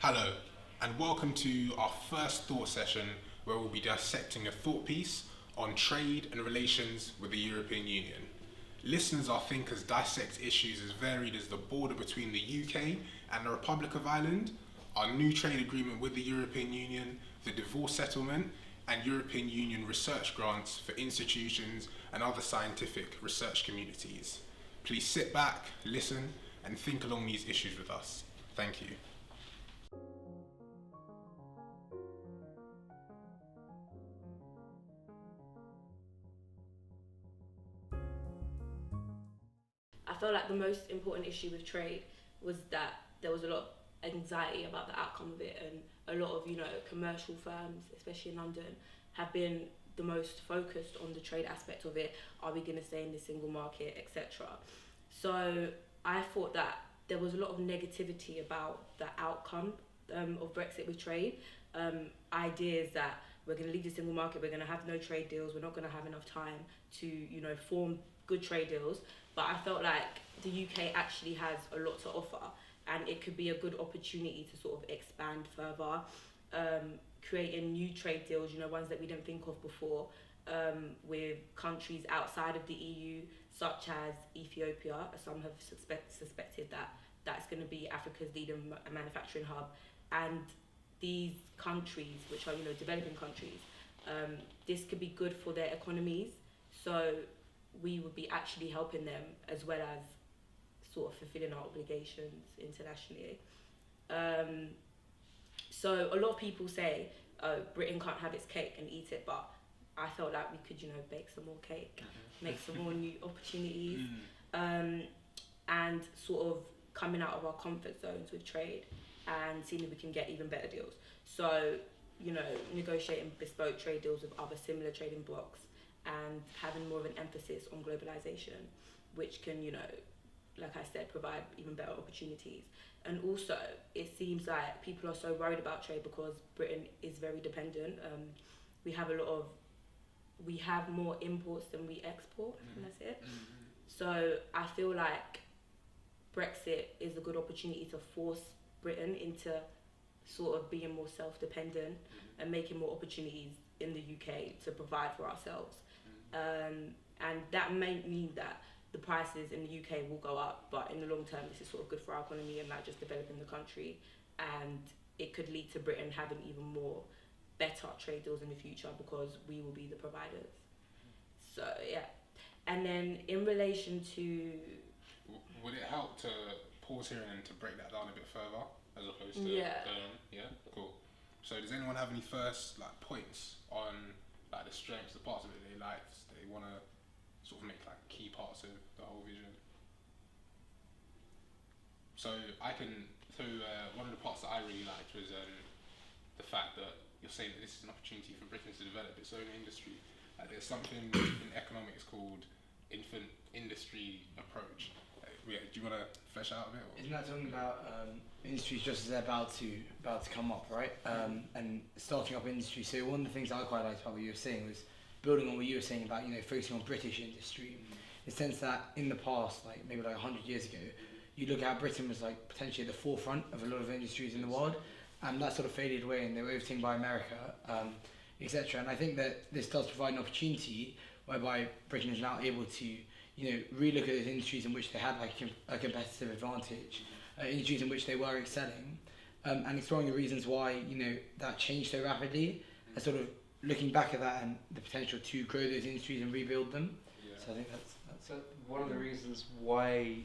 Hello, and welcome to our first thought session where we'll be dissecting a thought piece on trade and relations with the European Union. Listeners are thinkers dissect issues as varied as the border between the UK and the Republic of Ireland, our new trade agreement with the European Union, the divorce settlement, and European Union research grants for institutions and other scientific research communities. Please sit back, listen, and think along these issues with us. Thank you. I feel like the most important issue with trade was that there was a lot of anxiety about the outcome of it, and a lot of commercial firms, especially in London, have been the most focused on the trade aspect of it. Are we going to stay in the single market, etc. So I thought that there was a lot of negativity about the outcome of Brexit with trade. Ideas that we're going to leave the single market, we're going to have no trade deals, we're not going to have enough time to form good trade deals. But I felt like the UK actually has a lot to offer, and it could be a good opportunity to sort of expand further, creating new trade deals, ones that we didn't think of before, with countries outside of the EU, such as Ethiopia. Some have suspected that that's going to be Africa's leading manufacturing hub, and these countries, which are developing countries, this could be good for their economies. So we would be actually helping them as well as sort of fulfilling our obligations internationally. So a lot of people say, oh, Britain can't have its cake and eat it, but I felt like we could, bake some more cake, make some more new opportunities, and sort of coming out of our comfort zones with trade and seeing if we can get even better deals. So, negotiating bespoke trade deals with other similar trading blocs and having more of an emphasis on globalization, which can, like I said, provide even better opportunities. And also, it seems like people are so worried about trade because Britain is very dependent. We have more imports than we export, and that's it. So I feel like Brexit is a good opportunity to force Britain into sort of being more self-dependent and making more opportunities in the UK to provide for ourselves. And that may mean that the prices in the UK will go up, but in the long term this is sort of good for our economy and like just developing the country, and it could lead to Britain having even more better trade deals in the future because we will be the providers. So yeah. And then in relation to... Would it help to pause here and to break that down a bit further as opposed to yeah, cool. So does anyone have any first points on the strengths, the parts of it they liked, they want to sort of make key parts of the whole vision? So one of the parts that I really liked was the fact that you're saying that this is an opportunity for Britain to develop its own industry. There's something in economics called infant industry approach. Do you want to flesh out a bit? Or? Isn't that talking about industries just as they're about to come up, right? And starting up industry. So one of the things I quite liked about what you were saying was building on what you were saying about focusing on British industry, in the sense that in the past, maybe 100 years ago, you look at Britain was potentially at the forefront of a lot of industries in the world, and that sort of faded away and they were overtaken by America, etc. And I think that this does provide an opportunity whereby Britain is now able to relook at those industries in which they had a competitive advantage, industries in which they were excelling, and exploring the reasons why that changed so rapidly, and sort of looking back at that and the potential to grow those industries and rebuild them. Yeah. So I think that's so one of the reasons why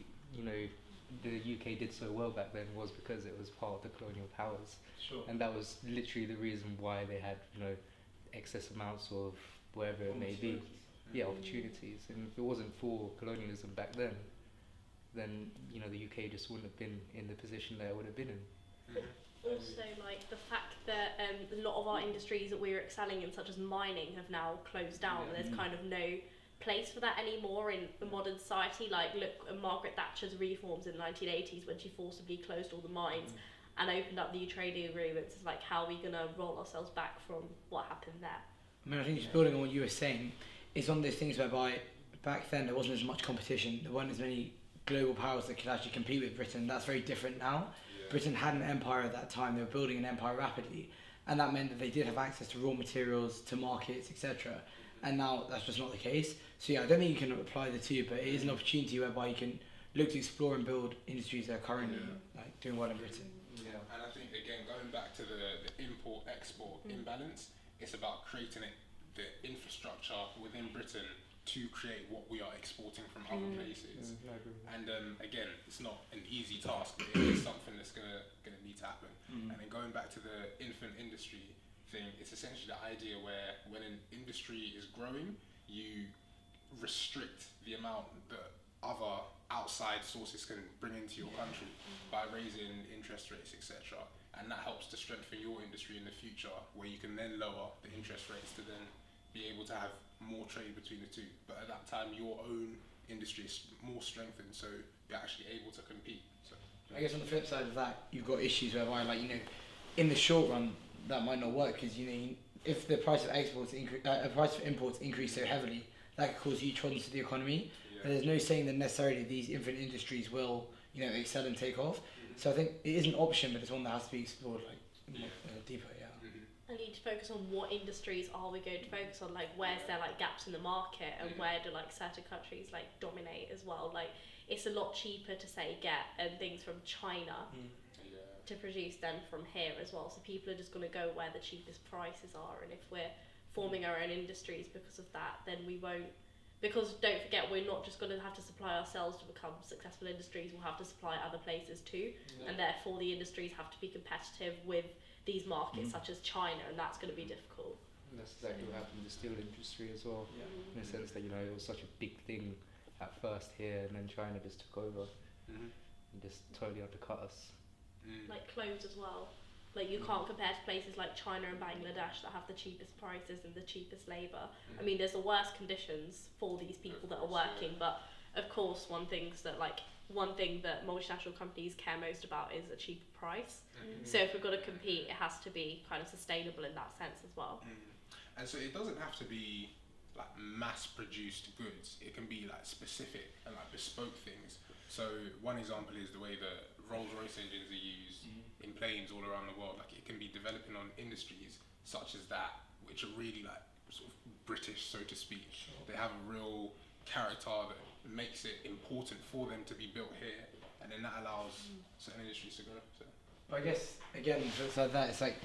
the UK did so well back then was because it was part of the colonial powers. Sure. And that was literally the reason why they had excess amounts of wherever it may be. Yeah, opportunities. And if it wasn't for colonialism back then the UK just wouldn't have been in the position that it would have been in. Also, the fact that a lot of our industries that we were excelling in, such as mining, have now closed down. Yeah. There's kind of no place for that anymore in the modern society. Look at Margaret Thatcher's reforms in the 1980s when she forcibly closed all the mines and opened up new trading agreements. It's how are we going to roll ourselves back from what happened there? I mean, I think just building on what you were saying, it's one of those things whereby back then there wasn't as much competition, there weren't as many global powers that could actually compete with Britain. That's very different now. Britain had an empire at that time. They were building an empire rapidly, and that meant that they did have access to raw materials, to markets, etc. And now that's just not the case. So yeah, I don't think you can apply the two, but it is an opportunity whereby you can look to explore and build industries that are currently like doing well in Britain. Yeah, and I think again going back to the import-export imbalance, it's about creating the infrastructure within Britain to create what we are exporting from other places. And again, it's not an easy task, but it is something that's gonna need to happen. And then going back to the infant industry thing, it's essentially the idea where when an industry is growing, you restrict the amount that other outside sources can bring into your country by raising interest rates, etc. And that helps to strengthen your industry in the future, where you can then lower the interest rates to then be able to have more trade between the two. But at that time, your own industry is more strengthened, so you're actually able to compete. So I guess on the flip side of that, you've got issues whereby, like, you know, in the short run, that might not work because, you know, if the price of price of imports increase so heavily, that could cause huge problems to the economy. And there's no saying that necessarily these infant industries will, you know, excel and take off. So I think it is an option, but it's one that has to be explored deeper. I need to focus on what industries are we going to focus on, like where's there like gaps in the market, and where do like certain countries like dominate as well. Like it's a lot cheaper to say get things from China to produce than from here as well. So people are just going to go where the cheapest prices are, and if we're forming our own industries because of that, then we won't. Because don't forget, we're not just going to have to supply ourselves to become successful industries, we'll have to supply other places too, and therefore the industries have to be competitive with these markets such as China, and that's going to be difficult. And that's exactly what happened in the steel industry as well, in the sense that, you know, it was such a big thing at first here, and then China just took over and just totally undercut us. Like clothes as well. Like you can't compare to places like China and Bangladesh that have the cheapest prices and the cheapest labour. I mean, there's the worst conditions for these people that are working, but of course one thing that multinational companies care most about is a cheaper price. So if we're going to compete, it has to be kind of sustainable in that sense as well. And so it doesn't have to be like mass-produced goods. It can be like specific and like bespoke things. So one example is the way that Rolls-Royce engines are used in planes all around the world. Like it can be developing on industries such as that, which are really like sort of British, so to speak. They have a real character that makes it important for them to be built here, and then that allows certain industries to grow. So. I guess again, it's like that. It's like,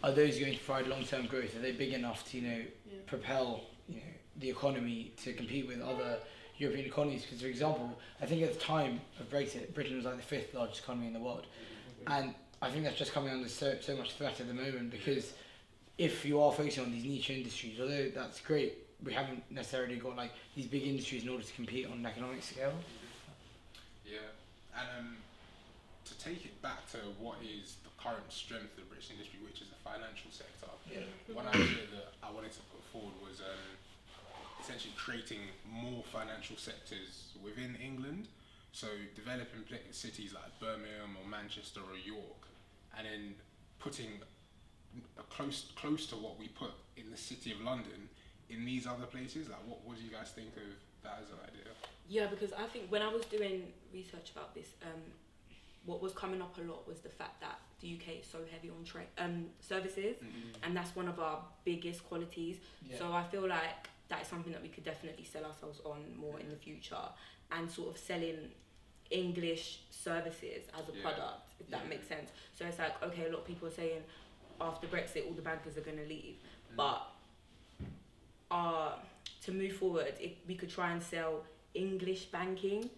are those going to provide long-term growth? Are they big enough to, you know, propel, you know, the economy to compete with other European economies? Because, for example, I think at the time of Brexit, Britain was like the 5th largest economy in the world, and I think that's just coming under so much threat at the moment, because if you are focusing on these niche industries, although that's great, we haven't necessarily got like these big industries in order to compete on an economic scale. Yeah, and to take it back to what is the current strength of the British industry, which is the financial sector, one idea that I wanted to put forward was essentially creating more financial sectors within England. So developing cities like Birmingham or Manchester or York, and then putting close to what we put in the City of London in these other places. Like what do you guys think of that as an idea? Yeah, because I think when I was doing research about this, what was coming up a lot was the fact that the UK is so heavy on services, and that's one of our biggest qualities. So I feel like that is something that we could definitely sell ourselves on more in the future, and sort of selling English services as a product, if that makes sense. So it's like, okay, a lot of people are saying after Brexit all the bankers are going to leave, but to move forward, we could try and sell English banking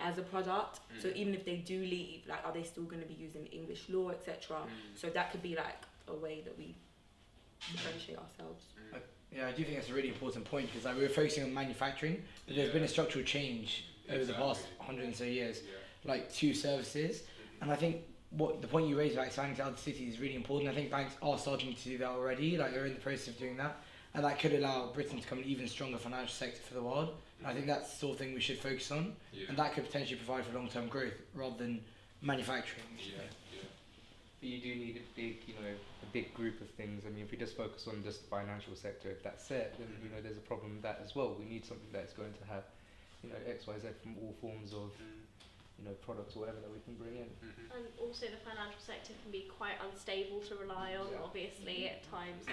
as a product. So even if they do leave, like, are they still going to be using English law, etc.? So that could be like a way that we differentiate ourselves. Yeah, I do think that's a really important point, because like, we were focusing on manufacturing, but there's been a structural change over the past 100 and so years, like to services. And I think what the point you raised about expanding to other cities is really important. I think banks are starting to do that already, like they're in the process of doing that, and that could allow Britain to become an even stronger financial sector for the world. And I think that's the sort of thing we should focus on, and that could potentially provide for long-term growth rather than manufacturing. But you do need a big group of things. I mean, if we just focus on just the financial sector, if that's it, then you know there's a problem with that as well. We need something that's going to have, you know, X, Y, Z from all forms of products or whatever that we can bring in. And also the financial sector can be quite unstable to rely on. Yeah. Obviously, at times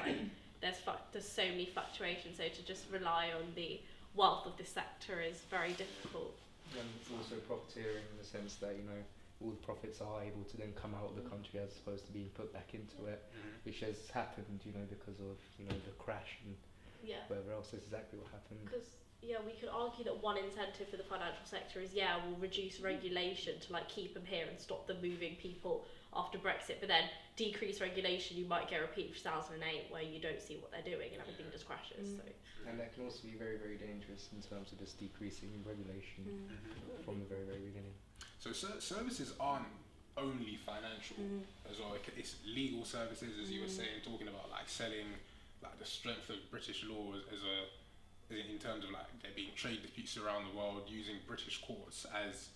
there's so many fluctuations. So to just rely on the wealth of the sector is very difficult. And it's also profiteering in the sense that all the profits are able to then come out of the country as opposed to being put back into it, which has happened because of the crash and whatever else. That's exactly what happened. Because we could argue that one incentive for the financial sector is we'll reduce regulation to keep them here and stop them moving people after Brexit, but then decrease regulation, you might get a repeat of 2008 where you don't see what they're doing and everything just crashes. So. And that can also be very, very dangerous in terms of just decreasing regulation from the very, very beginning. So services aren't only financial as well. It's legal services, as you were saying, talking about selling the strength of British law as in terms of there being trade disputes around the world, using British courts as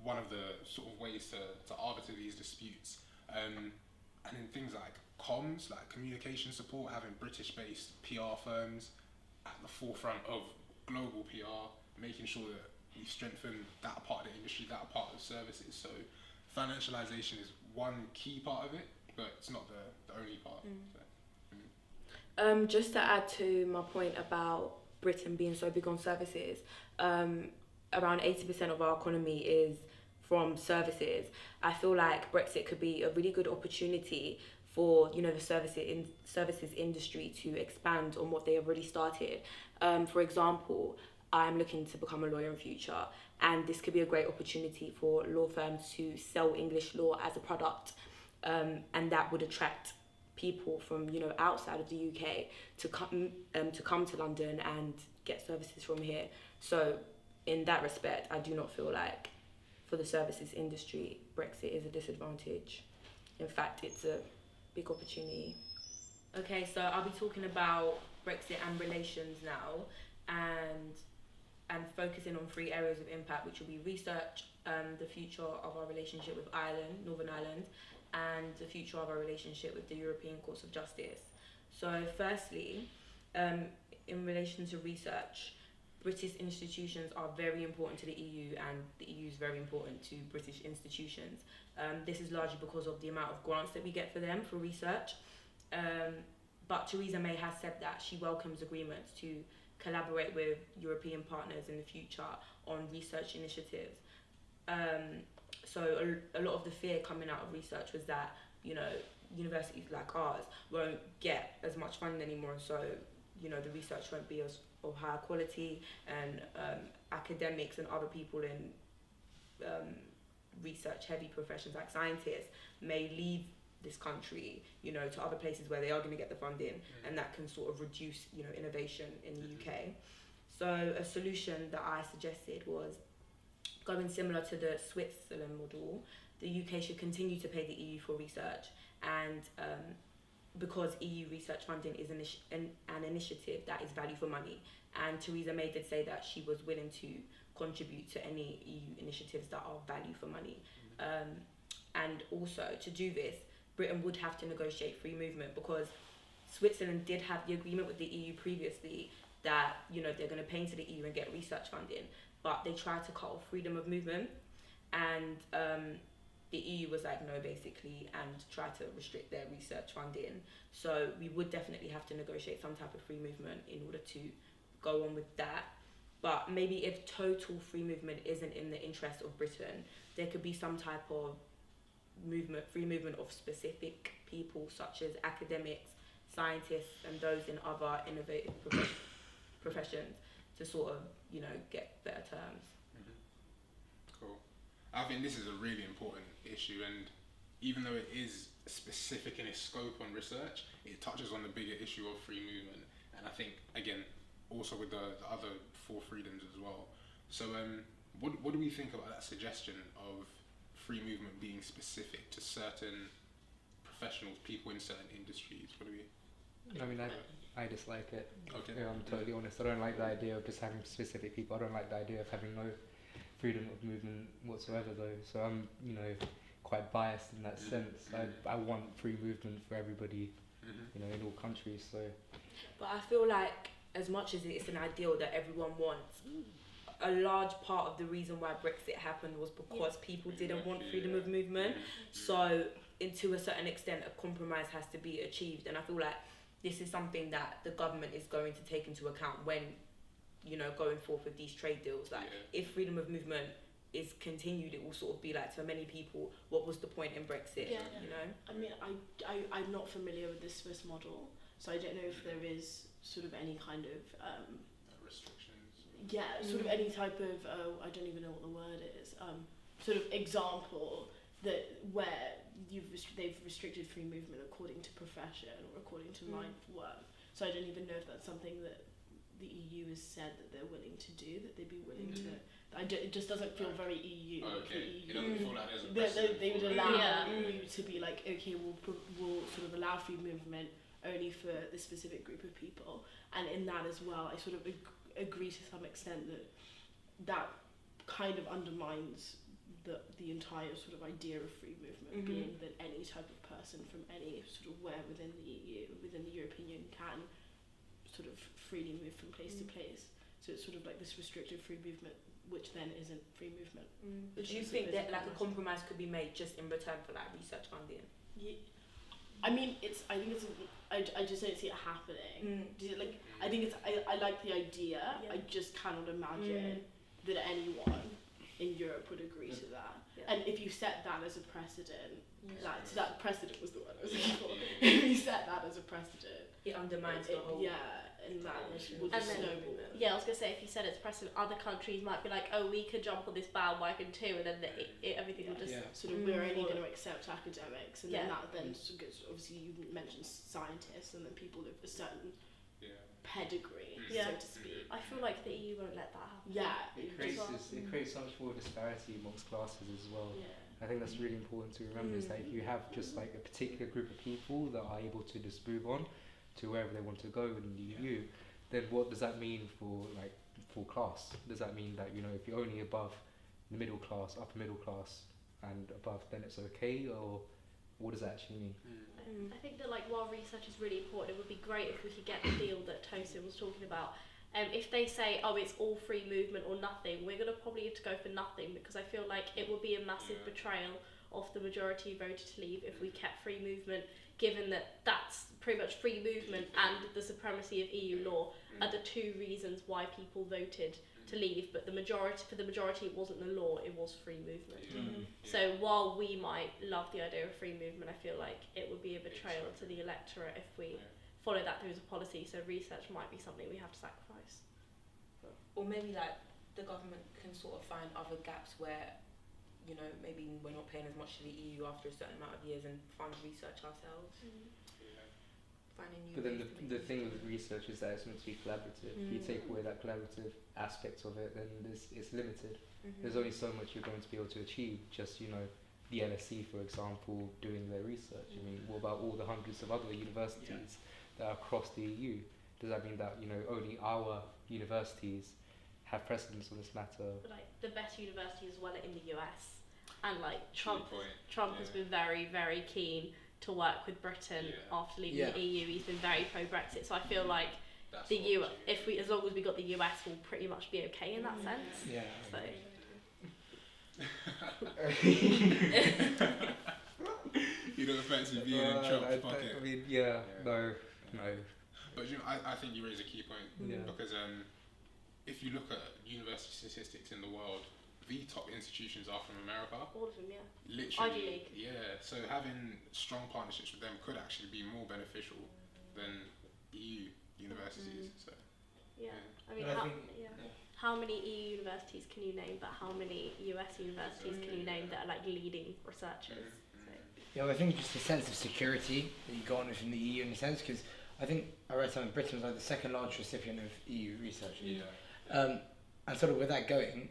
one of the sort of ways to arbiter these disputes, and in things like comms, communication support, having British-based PR firms at the forefront of global PR, making sure that we strengthen that part of the industry, that part of the services. So financialization is one key part of it, but it's not the only part. So, just to add to my point about Britain being so big on services, around 80% of our economy is from services. I feel like Brexit could be a really good opportunity for the services industry to expand on what they have already started. For example, I'm looking to become a lawyer in future, and this could be a great opportunity for law firms to sell English law as a product, and that would attract people from outside of the UK to come to London and get services from here. So in that respect, I do not feel like for the services industry Brexit is a disadvantage. In fact, it's a big opportunity. Okay, so I'll be talking about Brexit and relations now, and focusing on 3 areas of impact, which will be research, the future of our relationship with Ireland, Northern Ireland, and the future of our relationship with the European Courts of Justice. So firstly, in relation to research, British institutions are very important to the EU, and the EU is very important to British institutions. This is largely because of the amount of grants that we get for them for research. But Theresa May has said that she welcomes agreements to collaborate with European partners in the future on research initiatives. So a lot of the fear coming out of research was that, universities like ours won't get as much funding anymore, so, the research won't be of higher quality, and academics and other people in research-heavy professions like scientists may leave this country, to other places where they are going to get the funding, and that can sort of reduce, innovation in the UK. So a solution that I suggested was going similar to the Switzerland model. The UK should continue to pay the EU for research, and because EU research funding is an initiative that is value for money, and Theresa May did say that she was willing to contribute to any EU initiatives that are value for money. And also, to do this, Britain would have to negotiate free movement, because Switzerland did have the agreement with the EU previously that they're going to pay into the EU and get research funding, but they tried to cut off freedom of movement, and the EU was like no, basically, and tried to restrict their research funding. So we would definitely have to negotiate some type of free movement in order to go on with that. But maybe if total free movement isn't in the interest of Britain, there could be some type of free movement of specific people, such as academics, scientists, and those in other innovative professions, to sort of get better terms. Cool. I think this is a really important issue, and even though it is specific in its scope on research, it touches on the bigger issue of free movement, and I think again also with the other 4 freedoms as well. So what do we think about that suggestion of free movement being specific to certain professionals, people in certain industries? What do we? I mean, I dislike it. Okay. I'm totally honest. I don't like the idea of just having specific people. I don't like the idea of having no freedom of movement whatsoever, though. So I'm, quite biased in that sense. I want free movement for everybody, in all countries. So. But I feel like, as much as it's an ideal that everyone wants, a large part of the reason why Brexit happened was because people didn't want freedom of movement. So, to a certain extent, a compromise has to be achieved. And I feel like this is something that the government is going to take into account when, you know, going forth with these trade deals. Like, if freedom of movement is continued, it will sort of be like, to many people, what was the point in Brexit? Yeah. You know? I mean, I'm not familiar with the Swiss model, so I don't know if there is sort of any kind of restrictions. yeah, sort of any type of I don't even know what the word is. Sort of example that where they've restricted free movement according to profession or according to line of work. So I don't even know if that's something that the EU has said that they're willing to do. That they'd be willing to. It just doesn't feel very EU. Okay. It For doesn't feel like there's a they would precedent for allow Yeah. you to be like, okay, we'll sort of allow free movement only for this specific group of people, and in that as well, I sort of agree to some extent that kind of undermines the entire sort of idea of free movement, being that any type of person from any sort of where within the EU, within the European Union, can sort of freely move from place to place. So it's sort of like this restricted free movement, which then isn't free movement. Do you think that like a compromise could be made just in return for like research funding? Yeah. I mean, I just don't see it happening. I think I like the idea. Yeah. I just cannot imagine that anyone in Europe would agree to that. Yeah. And if you set that as a precedent, that precedent was the word I was looking for. If you set that as a precedent, It undermines the whole. and that will And just then- snowball. Yeah, I was gonna say, if you said it's precedent, other countries might be like, oh, we could jump on this bandwagon too, and then everything will just. Sort of, we're only going to accept academics, and then Yeah. that then sort of gets, obviously you mentioned scientists, and then people of a certain Yeah. pedigree, Yeah. so to speak. I feel like the EU won't let that happen. Yeah, It creates so much more disparity amongst classes as well. yeah. I think that's really important to remember is that if you have just like a particular group of people that are able to just move on to wherever they want to go in the EU, then what does that mean for like for class? Does that mean that, you know, if you're only above the middle class, upper middle class and above, then it's okay, or what does that actually mean? I think that like while research is really important, it would be great if we could get the deal that Tosin was talking about. If they say, oh, it's all free movement or nothing, we're gonna probably have to go for nothing, because I feel like it would be a massive betrayal of the majority who voted to leave if we kept free movement, given that that's pretty much free movement and the supremacy of EU law are the two reasons why people voted to leave. But for the majority, it wasn't the law; it was free movement. So while we might love the idea of free movement, I feel like it would be a betrayal to the electorate if we follow that through as a policy. So research might be something we have to sacrifice. Or maybe like the government can sort of find other gaps where, you know, maybe we're not paying as much to the EU after a certain amount of years and fund research ourselves. Finding new But then ways to make the it. thing with research is that it's meant to be collaborative. If you take away that collaborative aspect of it, then it's limited. There's only so much you're going to be able to achieve. Just, you know, the LSE, for example, doing their research. I mean, what about all the hundreds of other universities that are across the EU? Does that mean that, you know, only our universities have precedence on this matter? But like the best universities as well are in the US, and like Trump has Yeah. been very, very keen to work with Britain after leaving the EU. He's been very pro Brexit, so I feel like That's the what as long as we got the US, we'll pretty much be okay in that sense. Yeah. So you don't fancy being in Trump's pocket. I mean, no. But you know, I think you raise a key point because if you look at university statistics in the world, the top institutions are from America. all of them, yeah. Literally, Ivy League. yeah. So having strong partnerships with them could actually be more beneficial than EU universities. So Yeah. I mean, But I think- how many EU universities can you name? But how many US universities can you name that are like leading researchers? So. Yeah, well, I think just the sense of security that you garner from the EU in a sense, because I think I read something, Britain was like the second largest recipient of EU research. And sort of with that going,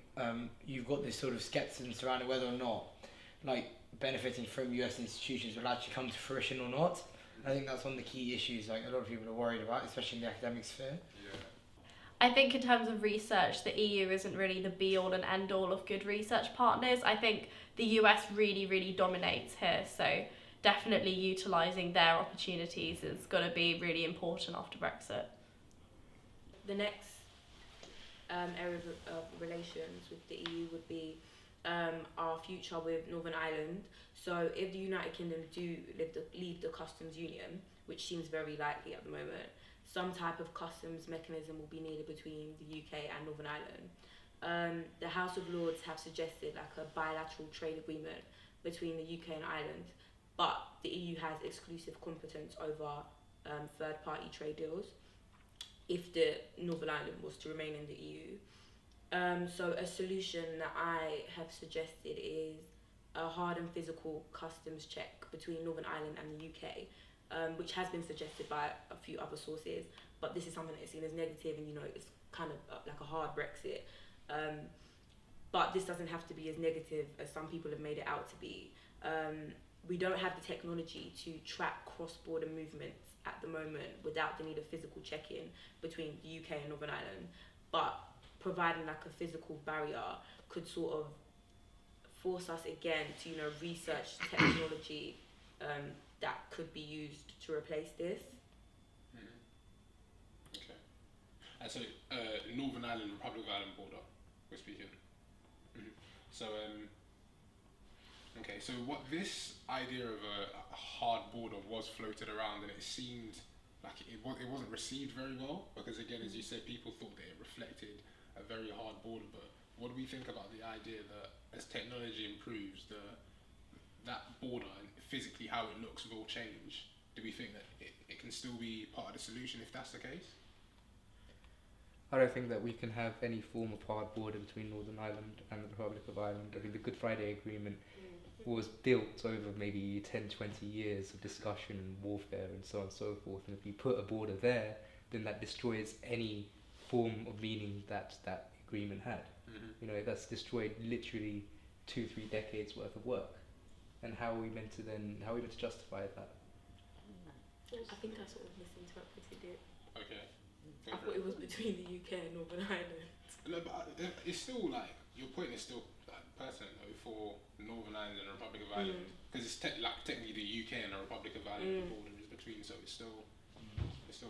you've got this sort of skepticism surrounding whether or not, like, benefiting from US institutions will actually come to fruition or not. I think that's one of the key issues, like, a lot of people are worried about, especially in the academic sphere. I think in terms of research, the EU isn't really the be-all and end-all of good research partners. I think the US really, really dominates here, so definitely utilising their opportunities is going to be really important after Brexit. The next area of relations with the EU would be our future with Northern Ireland. So if the United Kingdom do leave the customs union, which seems very likely at the moment, some type of customs mechanism will be needed between the UK and Northern Ireland. The House of Lords have suggested like a bilateral trade agreement between the UK and Ireland, but the EU has exclusive competence over third-party trade deals if the Northern Ireland was to remain in the EU. So a solution that I have suggested is a hard and physical customs check between Northern Ireland and the UK, which has been suggested by a few other sources, but this is something that is seen as negative, and it's kind of like a hard Brexit. But this doesn't have to be as negative as some people have made it out to be. We don't have the technology to track cross-border movements at the moment without the need of physical check-in between the UK and Northern Ireland, but providing like a physical barrier could sort of force us again to research technology that could be used to replace this. Okay. And so Northern Ireland, Republic of Ireland border, we're speaking. So okay, so what this idea of a hard border was floated around, and it seemed like it wasn't received very well, because again, as you said, people thought that it reflected a very hard border. But what do we think about the idea that as technology improves, that border and physically how it looks will change? Do we think that it can still be part of the solution if that's the case? I don't think that we can have any form of hard border between Northern Ireland and the Republic of Ireland. I mean, the Good Friday Agreement was built over maybe 10, 20 years of discussion and warfare and so on and so forth. And if you put a border there, then that destroys any form of meaning that that agreement had. That's destroyed literally 2-3 decades worth of work. And how are we meant to justify that? I think I sort of misinterpreted it. Okay. I thought it was between the UK and Northern Ireland. No, but it's still like, your point is still like pertinent though for Northern Ireland and the Republic of Ireland, because it's technically the UK and the Republic of Ireland, the border is between, so it still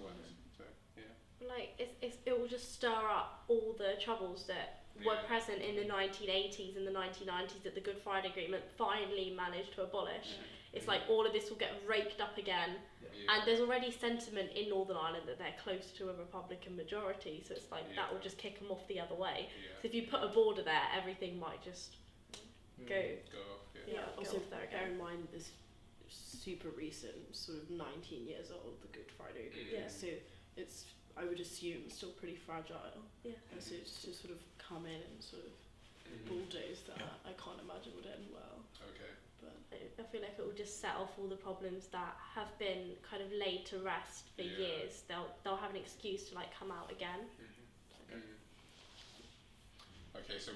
works. So yeah. Like it will just stir up all the troubles that were present in the 1980s and the 1990s that the Good Friday Agreement finally managed to abolish. It's like all of this will get raked up again. And there's already sentiment in Northern Ireland that they're close to a Republican majority, so it's like that will just kick them off the other way. So if you put a border there, everything might just go off. Also, go off there bear again. in mind this super recent, sort of 19 years old, the Good Friday Agreement. So it's, I would assume, still pretty fragile. And so it's to sort of come in and sort of bulldoze that, I can't imagine would end well. Okay. But I feel like it will just set off all the problems that have been kind of laid to rest for years. They'll have an excuse to like come out again. Okay, so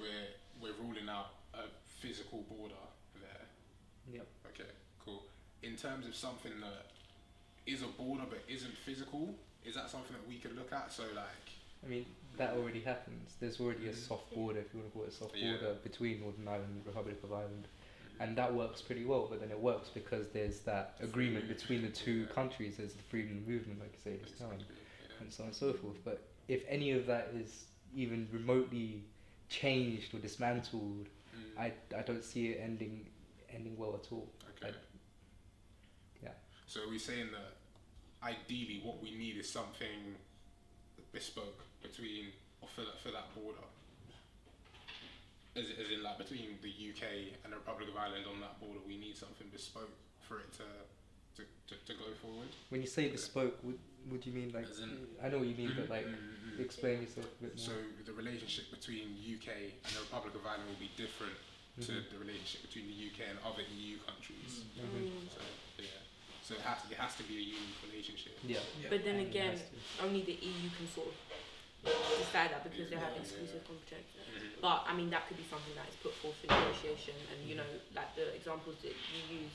we're ruling out a physical border there. Yep. Okay, cool. In terms of something that is a border but isn't physical, is that something that we could look at? So like, I mean, that already happens. There's already a soft border, if you want to call it a soft border, between Northern Ireland and the Republic of Ireland. And that works pretty well, but then it works because there's that agreement between the two countries. There's the freedom of movement, like you say, this time, and so on and so forth. But if any of that is even remotely changed or dismantled, I don't see it ending well at all. okay. So are we saying that ideally what we need is something bespoke between, or for that border? As in like between the UK and the Republic of Ireland on that border, we need something bespoke for it to go forward. When you say bespoke, what do you mean? Like, I know what you mean, but like, explain yourself a bit more. So the relationship between UK and the Republic of Ireland will be different to the relationship between the UK and other EU countries. So yeah, so it has to be a unique relationship. Yeah. But then again, only the EU can sort of decide that because they have exclusive competence. But I mean, that could be something that is put forth for negotiation, and like the examples that you use,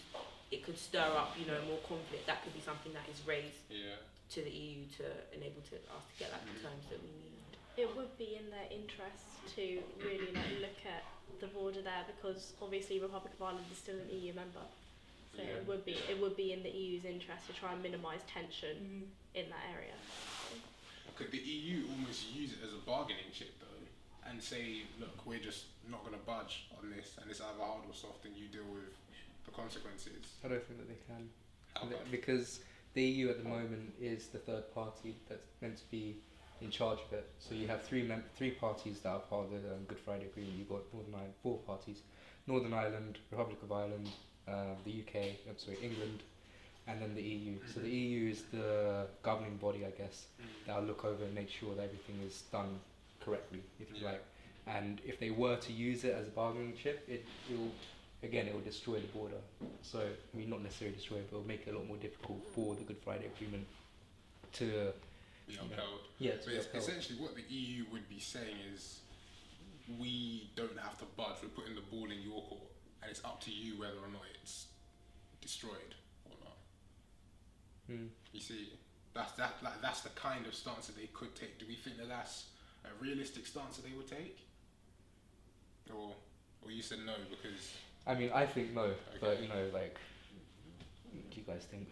it could stir up more conflict. That could be something that is raised to the EU to enable us to get like the terms that we need. It would be in their interest to really like look at the border there, because obviously Republic of Ireland is still an EU member. So it would be in the EU's interest to try and minimise tension in that area. Could the EU almost use it as a bargaining chip though? and say, look, we're just not going to budge on this, and it's either hard or soft, and you deal with the consequences? I don't think that they can. How come? Because the EU at the moment is the third party that's meant to be in charge of it. So you have three parties that are part of the Good Friday Agreement. You've got four parties: Northern Ireland, Republic of Ireland, the UK, England, and then the EU. So the EU is the governing body, I guess, that'll look over and make sure that everything is done correctly, if you like. And if they were to use it as a bargaining chip, it will destroy the border. So, I mean, not necessarily destroy it, but it'll make it a lot more difficult for the Good Friday Agreement to be upheld. Yeah, but essentially what the EU would be saying is, we don't have to budge, we're putting the ball in your court, and it's up to you whether or not it's destroyed or not. You see, that's the kind of stance that they could take. Do we think that that's a realistic stance that they would take? Or you said no because... I mean, I think no, Okay. but what do you guys think?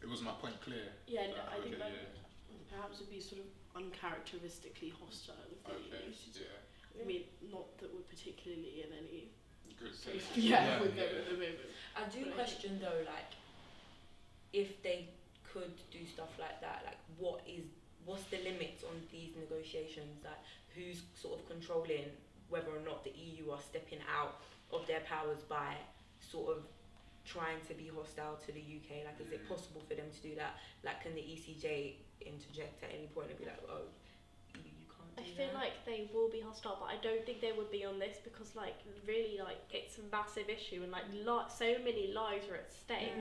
It was my point clear. Yeah, no, I think Okay, that perhaps would be sort of uncharacteristically hostile of the Okay, EU. yeah. I mean, not that we're particularly in any Good. safe Yeah, with them yeah. at the moment. I do But I question though, like, if they could do stuff like that, like, what's the limits on these negotiations? Like, who's sort of controlling whether or not the EU are stepping out of their powers by sort of trying to be hostile to the UK? Like, is it possible for them to do that? Like, can the ECJ interject at any point and be like, oh, you can't do I feel that? like they will be hostile, but I don't think they would be on this because, like, really, like, it's a massive issue and, like, so many lives are at stake.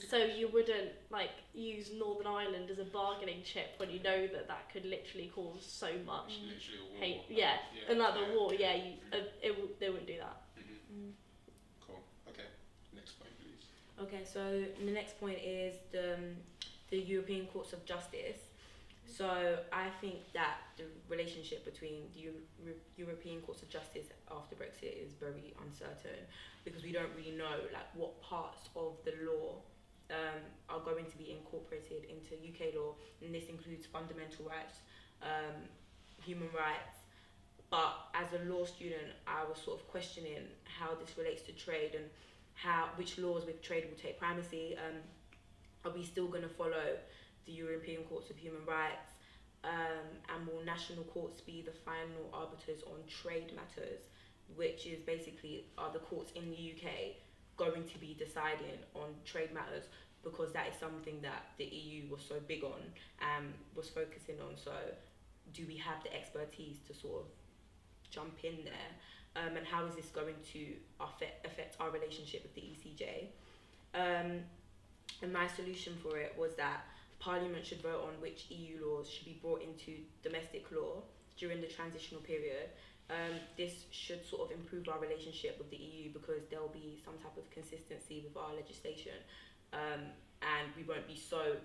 So you wouldn't, like, use Northern Ireland as a bargaining chip when you know that could literally cause so much Literally a war. hate. Yeah, and like the war, they wouldn't do that. Cool. Okay. Next point, please. Okay, so the next point is the European Courts of Justice. So I think that the relationship between the European Courts of Justice after Brexit is very uncertain because we don't really know like what parts of the law are going to be incorporated into UK law, and this includes fundamental rights, human rights. But as a law student, I was sort of questioning how this relates to trade and which laws with trade will take primacy. Are we still going to follow the European Courts of Human Rights? And will national courts be the final arbiters on trade matters, which is basically, are the courts in the UK going to be deciding on trade matters, because that is something that the EU was so big on and was focusing on. So do we have the expertise to sort of jump in there? And how is this going to affect our relationship with the ECJ? And my solution for it was that Parliament should vote on which EU laws should be brought into domestic law during the transitional period. This should sort of improve our relationship with the EU because there will be some type of consistency with our legislation, and we won't be so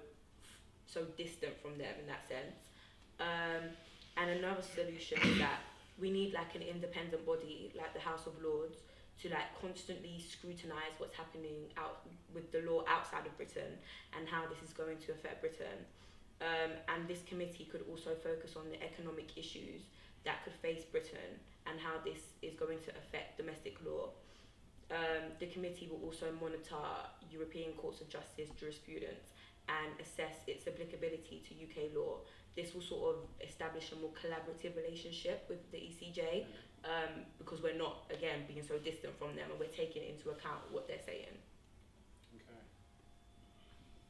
distant from them in that sense. And another solution is that we need like an independent body like the House of Lords to like constantly scrutinise what's happening out with the law outside of Britain and how this is going to affect Britain. And this committee could also focus on the economic issues that could face Britain and how this is going to affect domestic law. The committee will also monitor European Courts of Justice jurisprudence and assess its applicability to UK law. This will sort of establish a more collaborative relationship with the ECJ, because we're not, again, being so distant from them and we're taking into account what they're saying. Okay.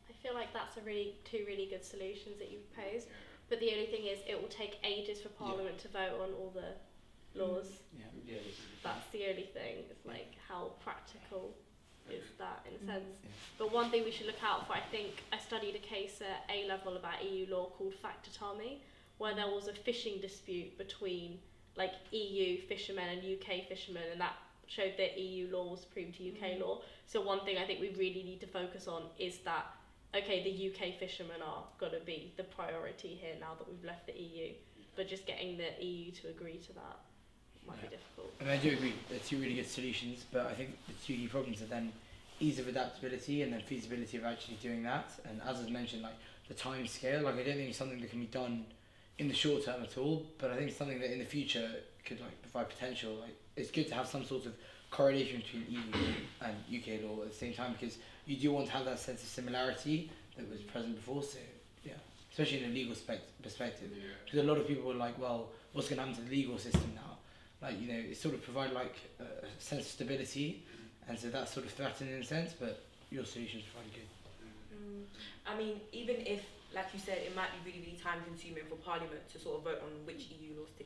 I feel like that's two really good solutions that you've posed. Yeah. But the only thing is, it will take ages for Parliament to vote on all the laws. Yeah. That's the only thing. It's like, how practical is that in a sense? Yeah. But one thing we should look out for, I think I studied a case at A level about EU law called Factatami, where there was a fishing dispute between like EU fishermen and UK fishermen, and that showed that EU law was supreme to UK law. So one thing I think we really need to focus on is that, okay, the UK fishermen are going to be the priority here now that we've left the EU, but just getting the EU to agree to that might be difficult. And I do agree, they're two really good solutions, but I think the two key problems are then ease of adaptability and then feasibility of actually doing that. And as I mentioned, like the time scale, like I don't think it's something that can be done in the short term at all, but I think it's something that in the future could like provide potential. Like it's good to have some sort of correlation between EU law and UK law at the same time, because you do want to have that sense of similarity that was present before. So yeah, especially in a legal perspective, because a lot of people were like, well, what's going to happen to the legal system now? Like, you know, it sort of provide like a sense of stability, and so that's sort of threatened in a sense, but your solutions provide good. I mean, even if, like you said, it might be really, really time consuming for Parliament to sort of vote on which EU laws to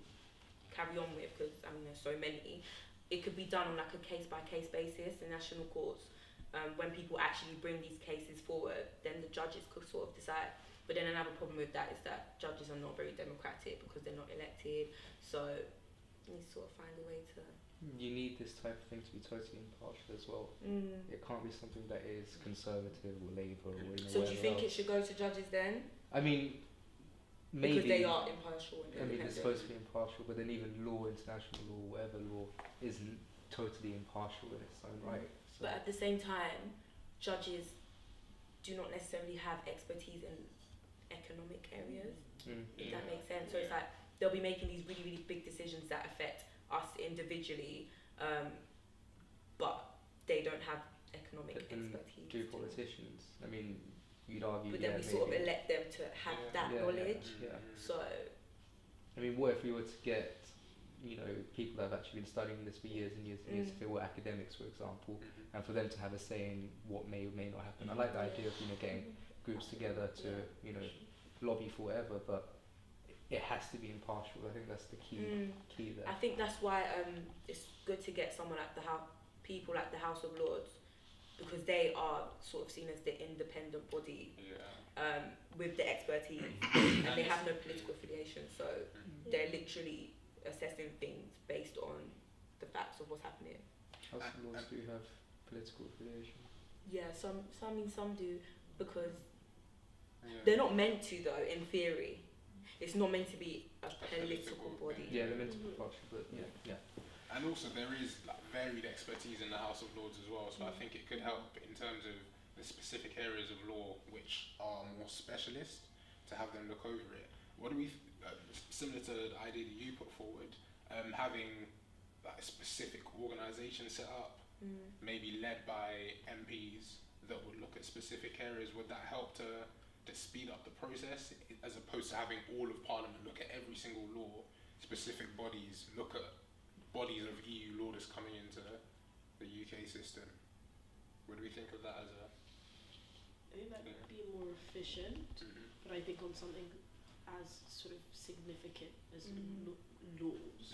carry on with, because I mean there's so many. It could be done on like a case by case basis in national courts. When people actually bring these cases forward, then the judges could sort of decide. But then another problem with that is that judges are not very democratic because they're not elected. So you need to sort of find a way to. You need this type of thing to be totally impartial as well. It can't be something that is conservative or Labour or So do you think it should go to judges then? I mean, maybe because they are impartial. And I mean, it's supposed to be impartial, but then even law, international law, whatever law, isn't totally impartial in its own right. So. But at the same time, judges do not necessarily have expertise in economic areas. If that makes sense. So it's like they'll be making these really, really big decisions that affect us individually, but they don't have economic expertise. Do politicians? I mean, you'd argue. But then we sort of elect them to have that knowledge. So. I mean, what if we were to get, you know, people that have actually been studying this for years and years and years, if they were academics, for example, and for them to have a say in what may or may not happen. I like the idea of, you know, getting groups together to, you know, lobby for whatever, but it has to be impartial. I think that's the key there. I think that's why it's good to get someone like people like the House of Lords, because they are sort of seen as the independent body with the expertise, and they have no political affiliation, so they're literally assessing things based on the facts of what's happening. House of Lords do have political affiliation. Yeah, some do, because they're not meant to though. In theory, it's not meant to be a political body. Yeah, they're meant to be partial, but yeah. And also there is like varied expertise in the House of Lords as well, so I think it could help in terms of the specific areas of law which are more specialist, to have them look over it. What do we, similar to the idea that you put forward, having like a specific organisation set up, maybe led by MPs that would look at specific areas, would that help to speed up the process, as opposed to having all of Parliament look at every single law, specific bodies look at bodies of EU law that's coming into the UK system? What do we think of that as a... I think that would be more efficient, but I think on something as sort of significant as laws,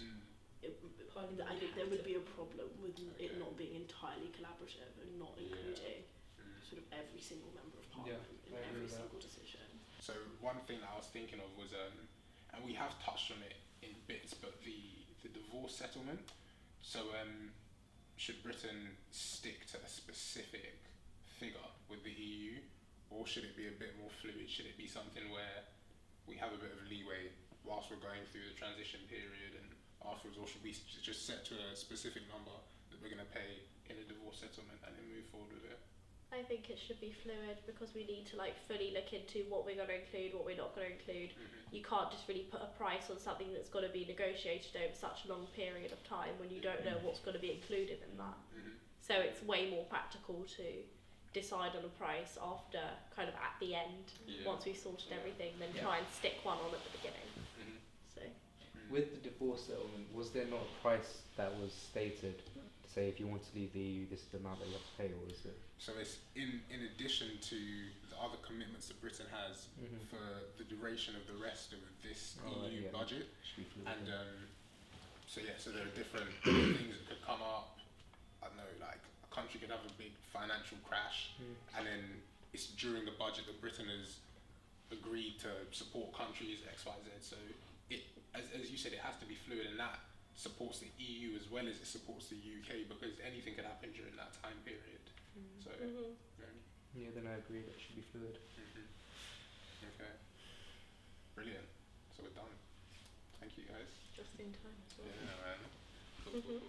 I think there would be a problem with it not being entirely collaborative and not including sort of every single member of Parliament in every single decision. So one thing that I was thinking of was, and we have touched on it in bits, but the divorce settlement. So should Britain stick to a specific figure with the EU, or should it be a bit more fluid? Should it be something where we have a bit of leeway whilst we're going through the transition period and afterwards, or should we just set to a specific number that we're going to pay in a divorce settlement and then move forward with it? I think it should be fluid, because we need to like fully look into what we're going to include, what we're not going to include. You can't just really put a price on something that's got to be negotiated over such a long period of time when you don't know what's going to be included in that. So it's way more practical to decide on a price after kind of at the end, once we've sorted everything, than try and stick one on at the beginning. So with the divorce settlement, was there not a price that was stated to say if you want to leave the EU, this is the amount that you have to pay, or is it? So it's in addition to the other commitments that Britain has for the duration of the rest of this EU budget, and so there are different things that could come up. I don't know, like a country could have a big financial crash, and then it's during the budget that Britain has agreed to support countries X, Y, Z. So it, as you said, it has to be fluid, and that supports the EU as well as it supports the UK, because anything could happen during that time period. So yeah, then I agree that it should be fluid. Okay, brilliant. So we're done. Thank you guys. Just in time as well. Yeah, man. Cool.